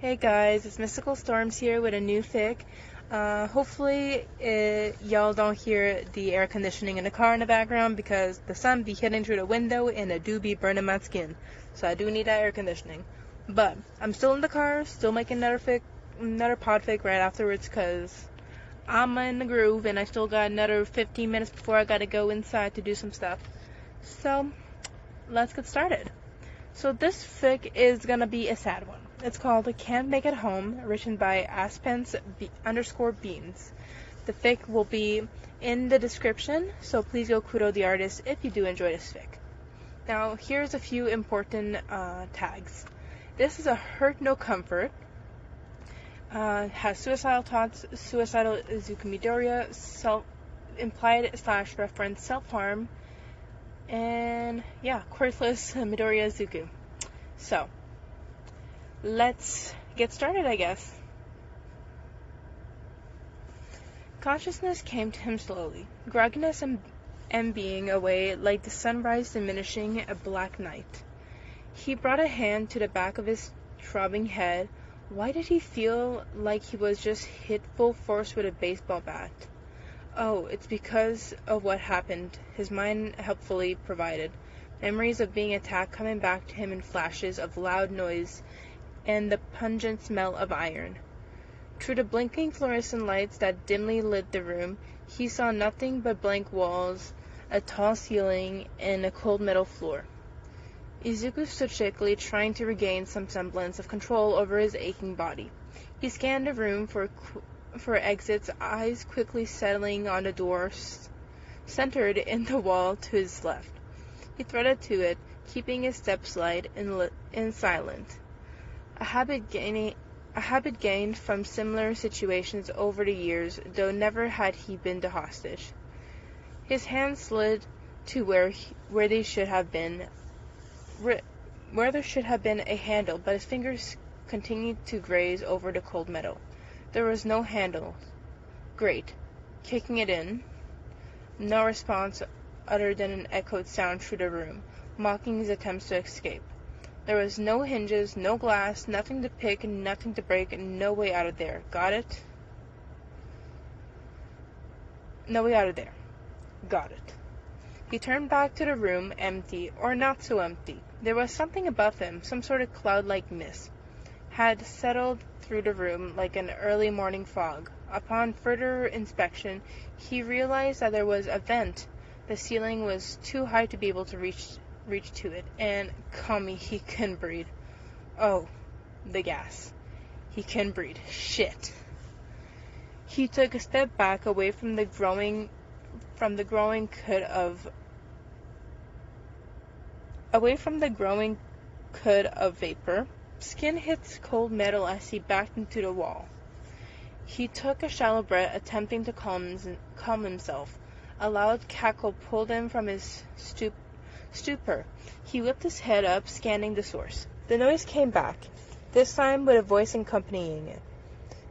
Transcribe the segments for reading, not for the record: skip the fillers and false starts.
Hey guys, it's Mystical Storms here with a new fic. Hopefully y'all don't hear the air conditioning in the car in the background because the sun be hitting through the window and it do be burning my skin. So I do need that air conditioning. But I'm still in the car, still making another podfic right afterwards because I'm in the groove and I still got another 15 minutes before I gotta go inside to do some stuff. So let's get started. So this fic is gonna be a sad one. It's called Can't Make It Home, written by _beans. The fic will be in the description, so please go kudo the artist if you do enjoy this fic. Now, here's a few important tags. This is a hurt no comfort. Has suicidal thoughts, suicidal Izuku Midoriya, implied/reference self-harm, and yeah, quirkless Midoriya Izuku. So, let's get started, I guess. Consciousness came to him slowly, grogginess and being away like the sunrise diminishing a black night. He brought a hand to the back of his throbbing head. Why did he feel like he was just hit full force with a baseball bat? Oh, it's because of what happened, his mind helpfully provided. Memories of being attacked coming back to him in flashes of loud noise and the pungent smell of iron. Through the blinking fluorescent lights that dimly lit the room, he saw nothing but blank walls, a tall ceiling, and a cold metal floor. Izuku stood shakily, trying to regain some semblance of control over his aching body. He scanned the room for exits, eyes quickly settling on the door centered in the wall to his left. He threaded to it, keeping his steps light and silent. A habit gained from similar situations over the years, though never had he been the hostage. His hands slid to where they should have been, where there should have been a handle, but his fingers continued to graze over the cold metal. There was no handle. Great. Kicking it in. No response other than an echoed sound through the room, mocking his attempts to escape. There was no hinges, no glass, nothing to pick, nothing to break, no way out of there. Got it? No way out of there. Got it. He turned back to the room, empty, or not so empty. There was something above him, some sort of cloud-like mist, had settled through the room like an early morning fog. Upon further inspection, he realized that there was a vent. The ceiling was too high to be able to reach to it, and Kami, he couldn't breathe. Oh, the gas. He couldn't breathe. Shit. He took a step back away from the growing could of vapor. Skin hit cold metal as he backed into the wall. He took a shallow breath, attempting to calm himself. A loud cackle pulled him from his stupor. He whipped his head up, scanning the source. The noise came back, this time with a voice accompanying it.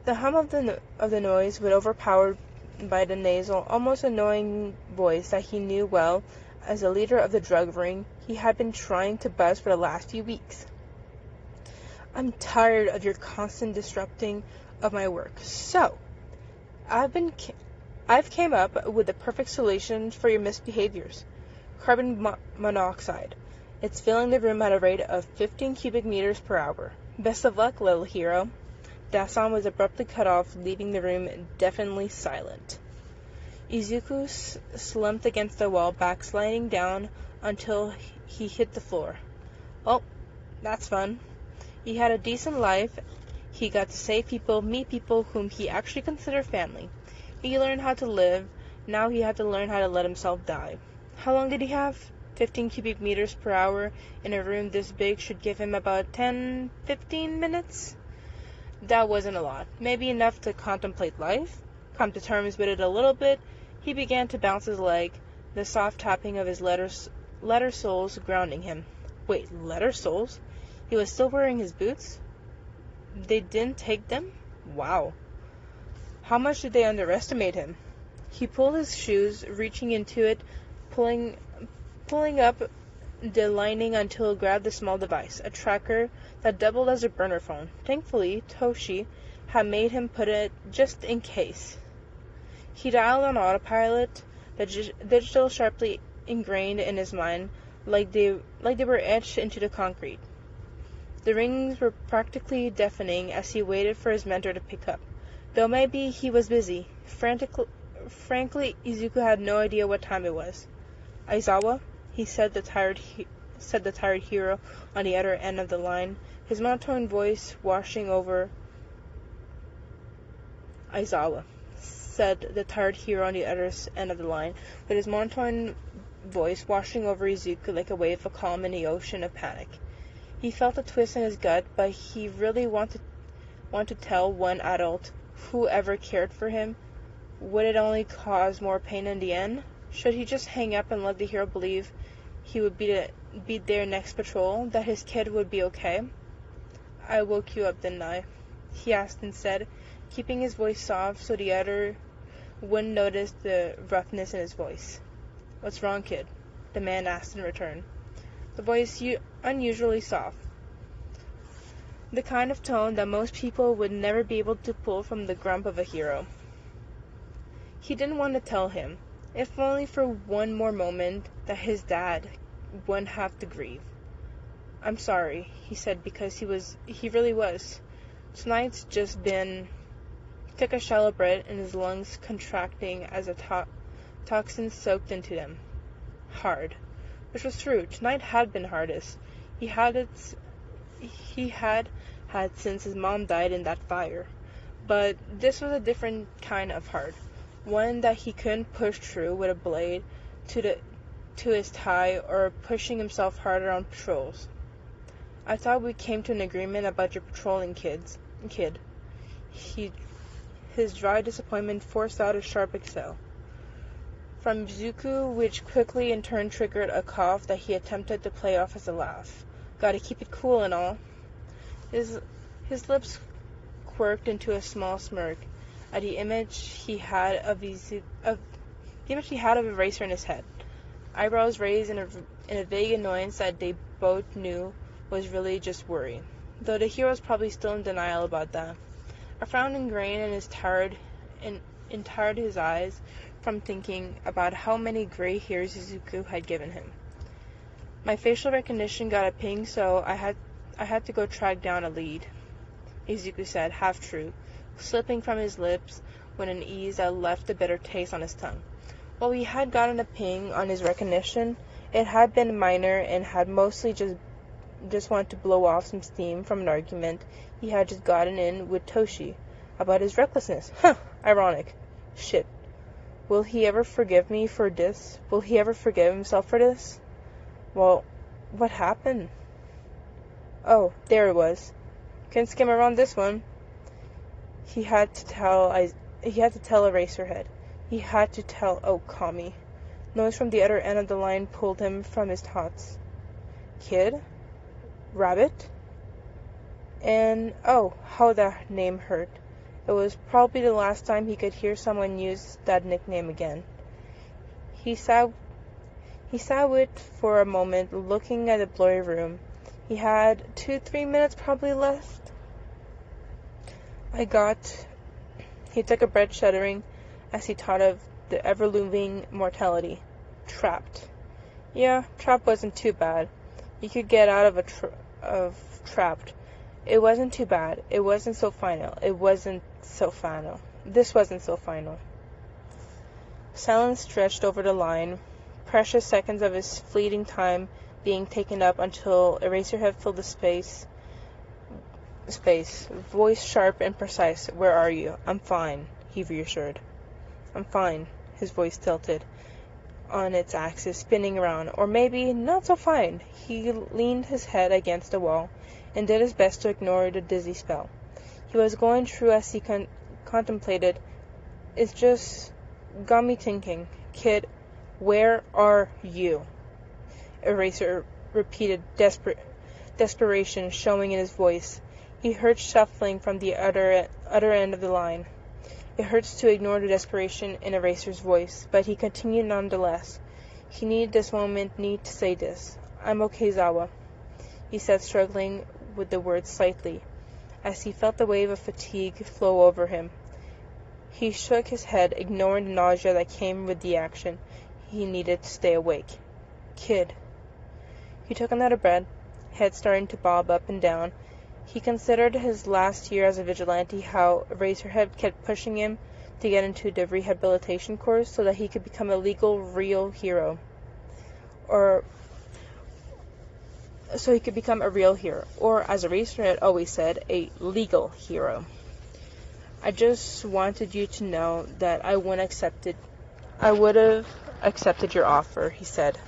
The hum of the noise was overpowered by the nasal, almost annoying voice that he knew well as a leader of the drug ring he had been trying to buzz for the last few weeks. I'm tired of your constant disrupting of my work. So, I've came up with the perfect solution for your misbehaviors. Carbon monoxide. It's filling the room at a rate of 15 cubic meters per hour. Best of luck, little hero. Dasan was abruptly cut off, leaving the room deafeningly silent. Izuku slumped against the wall, backsliding down until he hit the floor. Well, that's fun. He had a decent life. He got to save people, meet people whom he actually considered family. He learned how to live. Now he had to learn how to let himself die. How long did he have? 15 cubic meters per hour in a room this big should give him about 10-15 minutes? That wasn't a lot. Maybe enough to contemplate life, come to terms with it a little bit. He began to bounce his leg, the soft tapping of his leather soles grounding him. Wait, leather soles? He was still wearing his boots? They didn't take them? Wow. How much did they underestimate him? He pulled his shoes, reaching into it, pulling up the lining until it grabbed the small device, a tracker that doubled as a burner phone. Thankfully, Toshi had made him put it just in case. He dialed on autopilot, the digital sharply ingrained in his mind like they were etched into the concrete. The rings were practically deafening as he waited for his mentor to pick up. Though maybe he was busy. Frankly, Izuku had no idea what time it was. "Aizawa?" he said the tired hero on the other end of the line, his monotone voice washing over Aizawa, said the tired hero on the other end of the line, with his monotone voice washing over Izuku like a wave of calm in the ocean of panic. He felt a twist in his gut, but he really wanted to tell one adult who ever cared for him. Would it only cause more pain in the end? Should he just hang up and let the hero believe he would be their next patrol, that his kid would be okay? "I woke you up, didn't I?" he asked instead, keeping his voice soft so the other wouldn't notice the roughness in his voice. "What's wrong, kid?" the man asked in return, the voice unusually soft, the kind of tone that most people would never be able to pull from the grump of a hero. He didn't want to tell him, if only for one more moment, that his dad wouldn't have to grieve. "I'm sorry," he said, because he really was. Tonight's just been... He took a shallow breath, and his lungs contracting as a toxin soaked into them. Hard. Which was true. Tonight had been hardest. He had had since his mom died in that fire. But this was a different kind of hard. One that he couldn't push through with a blade to his thigh or pushing himself harder on patrols. "I thought we came to an agreement about your patrolling, kid." His dry disappointment forced out a sharp exhale from Izuku, which quickly in turn triggered a cough that he attempted to play off as a laugh. "Gotta keep it cool and all." His lips quirked into a small smirk at the image he had of Eraser in his head, eyebrows raised in a vague annoyance that they both knew was really just worry, though the hero was probably still in denial about that. A frown ingrained in his eyes from thinking about how many gray hairs Izuku had given him. "My facial recognition got a ping, so I had to go track down a lead," Izuku said, half true, slipping from his lips with an ease that left a bitter taste on his tongue. While he had gotten a ping on his recognition, it had been minor and had mostly just wanted to blow off some steam from an argument he had just gotten in with Toshi about his recklessness. Ironic. Shit. Will he ever forgive me for this? Will he ever forgive himself for this? Well, what happened? Oh, there it was. Couldn't skim around this one. He had to tell Eraserhead. He had to tell Kami. Noise from the other end of the line pulled him from his thoughts. Kid? Rabbit? And, how that name hurt. It was probably the last time he could hear someone use that nickname again. He sat with for a moment, looking at the blurry room. He had 2-3 minutes probably left. He took a breath, shuddering, as he thought of the ever-looming mortality. Trapped. Yeah, trapped wasn't too bad. You could get out of trapped. It wasn't too bad. It wasn't so final. This wasn't so final. Silence stretched over the line, precious seconds of his fleeting time being taken up until Eraserhead filled the space. Voice sharp and precise. "Where are you?" "I'm fine," he reassured. "I'm fine." His voice tilted on its axis, spinning around. Or maybe not so fine. He leaned his head against the wall and did his best to ignore the dizzy spell he was going through as he contemplated. "It's just got me thinking. Kid, where are you?" Eraser repeated, desperation showing in his voice. He heard shuffling from the other end of the line. It hurts to ignore the desperation in Eraser's voice, but he continued nonetheless. He needed this moment, to say this. "I'm okay, Zawa," he said, struggling with the words slightly, as he felt the wave of fatigue flow over him. He shook his head, ignoring the nausea that came with the action. He needed to stay awake. Kid. He took another breath, head starting to bob up and down. He considered his last year as a vigilante, how Eraserhead kept pushing him to get into the rehabilitation course so that he could become a legal, real hero. Or so he could become a real hero. Or, as Eraserhead always said, a legal hero. I just wanted you to know that I would have accepted your offer, he said,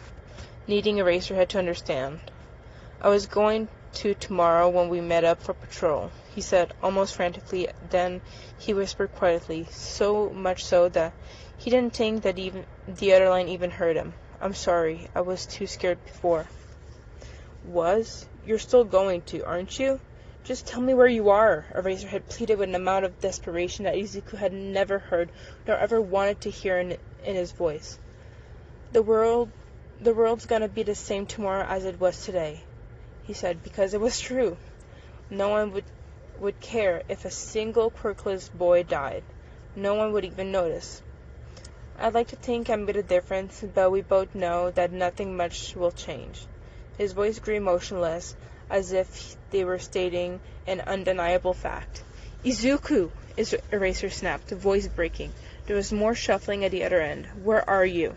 needing Eraserhead to understand. I was going to tomorrow when we met up for patrol, he said, almost frantically. Then he whispered quietly, so much so that he didn't think that even the other line even heard him. I'm sorry, I was too scared before. Was? You're still going to, aren't you? Just tell me where you are, Eraserhead pleaded with an amount of desperation that Izuku had never heard nor ever wanted to hear in his voice. The world's gonna be the same tomorrow as it was today, he said, because it was true. No one would care if a single quirkless boy died. No one would even notice. I'd like to think I made a difference, but we both know that nothing much will change. His voice grew emotionless, as if they were stating an undeniable fact. Izuku! Eraser snapped, voice breaking. There was more shuffling at the other end. Where are you?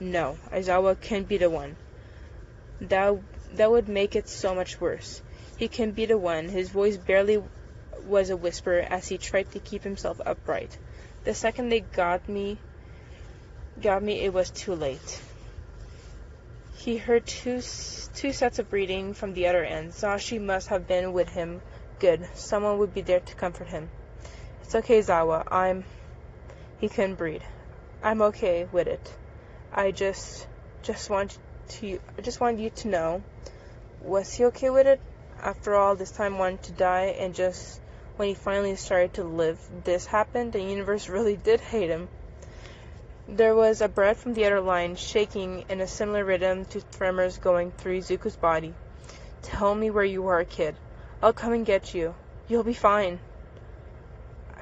No, Aizawa can't be the one. That would make it so much worse. He can be the one. His voice barely was a whisper as he tried to keep himself upright. The second they got me, it was too late. He heard two sets of breathing from the other end. Zashi must have been with him. Good. Someone would be there to comfort him. It's okay, Zawa. He couldn't breathe. I'm okay with it. I just want you to know. Was he okay with it? After all this time wanting to die, and just when he finally started to live, this happened. The universe really did hate him. There was a breath from the other line, shaking in a similar rhythm to tremors going through Izuku's body. Tell me where you are, kid. I'll come and get you. You'll be fine.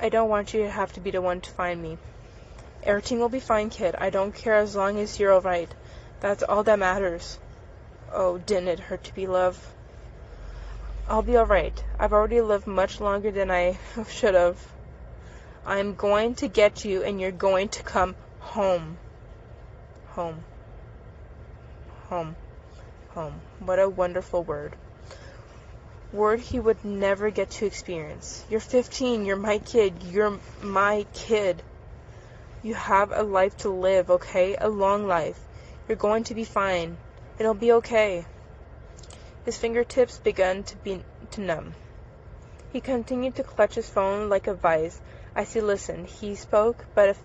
I don't want you to have to be the one to find me. Everything will be fine, kid. I don't care as long as you're alright. That's all that matters. Oh, didn't it hurt to be loved? I'll be alright. I've already lived much longer than I should have. I'm going to get you, and you're going to come home. Home. Home. Home. What a wonderful word. Word he would never get to experience. You're 15. You're my kid. You're my kid. You have a life to live, okay? A long life. You're going to be fine. It'll be okay. His fingertips began to numb. He continued to clutch his phone like a vice as he listened. He spoke, but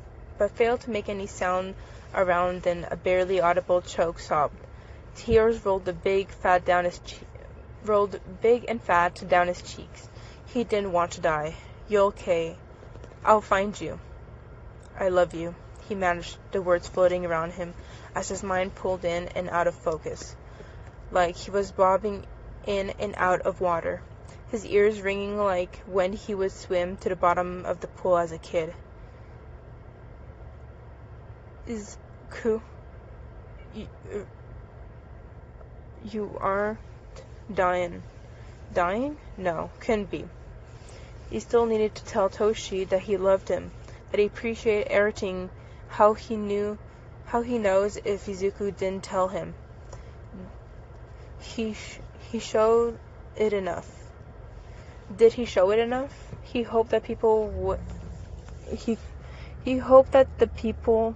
failed to make any sound around than a barely audible choke sob. Tears rolled big and fat down his cheeks. He didn't want to die. You're okay. I'll find you. I love you. He managed, the words floating around him as his mind pulled in and out of focus, like he was bobbing in and out of water, his ears ringing like when he would swim to the bottom of the pool as a kid. Izuku, you aren't dying. Dying? No, couldn't be. He still needed to tell Toshi that he loved him, that he appreciated everything, how he knows if Izuku didn't tell him. He showed it enough. Did he show it enough? He hoped that people would. He hoped that the people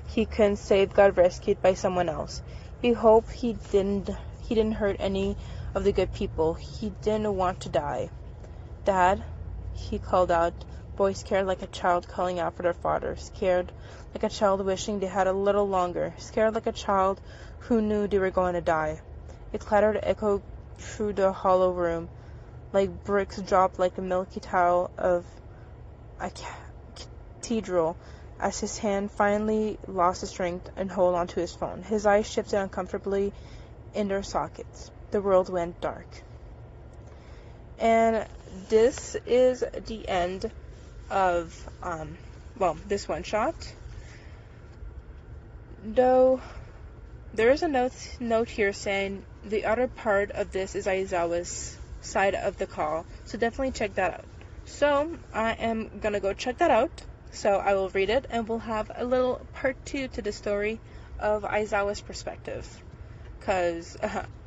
he couldn't save got rescued by someone else. He hoped he didn't hurt any of the good people. He didn't want to die. Dad, he called out, voice scared like a child calling out for their father, scared like a child wishing they had a little longer, scared like a child who knew they were going to die. It clattered echoed through the hollow room, like bricks dropped like a milky tile of a cathedral, as his hand finally lost the strength and hold onto his phone. His eyes shifted uncomfortably in their sockets. The world went dark. And this is the end of, this one shot. Though, there is a note here saying the other part of this is Aizawa's side of the call, so definitely check that out. So, I am gonna go check that out, so I will read it, and we'll have a little part 2 to the story of Aizawa's perspective. Cause,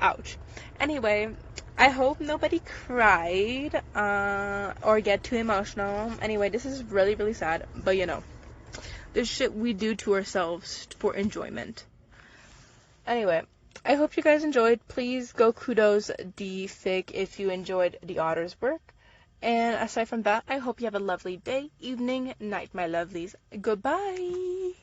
ouch. Anyway, I hope nobody cried, or get too emotional. Anyway, this is really, really sad, but this shit we do to ourselves for enjoyment. Anyway, I hope you guys enjoyed. Please go kudos the fic if you enjoyed the author's work. And aside from that, I hope you have a lovely day, evening, night, my lovelies. Goodbye!